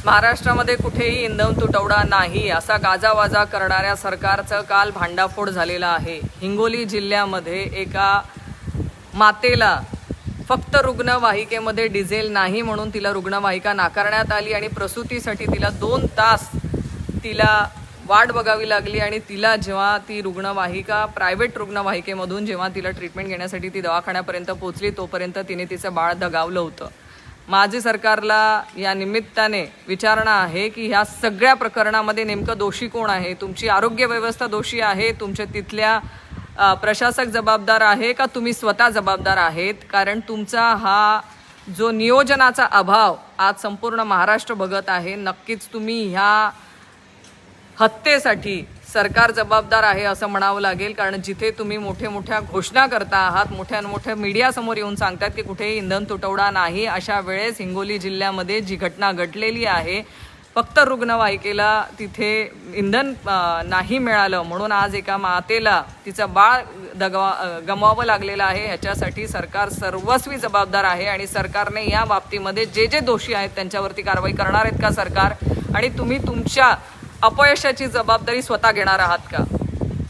महाराष्ट्रामध्ये कुठेही इंधन तुटवडा नाही असा गाजावाजा करणाऱ्या सरकारचं काल भांडाफोड झालेला आहे। हिंगोली जिल्ह्यामध्ये एका मातेला फक्त रुग्णवाहिकेमध्ये डिझेल नाही म्हणून तिला रुग्णवाहिका नाकारण्यात आली आणि प्रसूतीसाठी तिला 2 तास वाट बघावी लागली आणि तिला जेव्हा ती रुग्णवाहिका प्रायव्हेट रुग्णवाहिकेमधून जेव्हा तिला ट्रीटमेंट घेण्यासाठी ती दवाखान्यापर्यंत पोहोचली तोपर्यंत तिने तिचं बाळ दगावलं होतं। माझी सरकारला या निमित्ताने विचारणा आहे की ह्या सगळ्या प्रकरणामध्ये नेमकं दोषी कोण आहे? तुमची आरोग्य व्यवस्था दोषी आहे? तुमच्या तिथल्या प्रशासक जबाबदार आहे का तुम्ही स्वतः जबाबदार आहेत? कारण तुमचा हा जो नियोजनाचा अभाव आज संपूर्ण महाराष्ट्र बघत आहे। नक्कीच तुम्ही ह्या हत्येसाठी सरकार जबाबदार आहे असं म्हणावं लागेल। कारण जिथे तुम्ही मोठ्या घोषणा करता आहात, मोठ्या मीडिया समोर येऊन सांगतात की कुठेही इंधन तुटवडा नाही, अशा वेळेस हिंगोली जिल्ह्यामध्ये जी घटना घडलेली आहे, फक्त रुग्णवाहिकेला तिथे इंधन नाही मिळालं म्हणून आज एका मातेला तिचं बाळ गमवावं लागलेलं आहे। ह्याच्यासाठी सरकार सर्वस्वी जबाबदार आहे आणि सरकारने या बाबतीमध्ये जे दोषी आहेत त्यांच्यावरती कारवाई करणार आहेत का सरकार? आणि तुम्ही तुमच्या अपयशाची जबाबदारी स्वतः घेणार आहात का?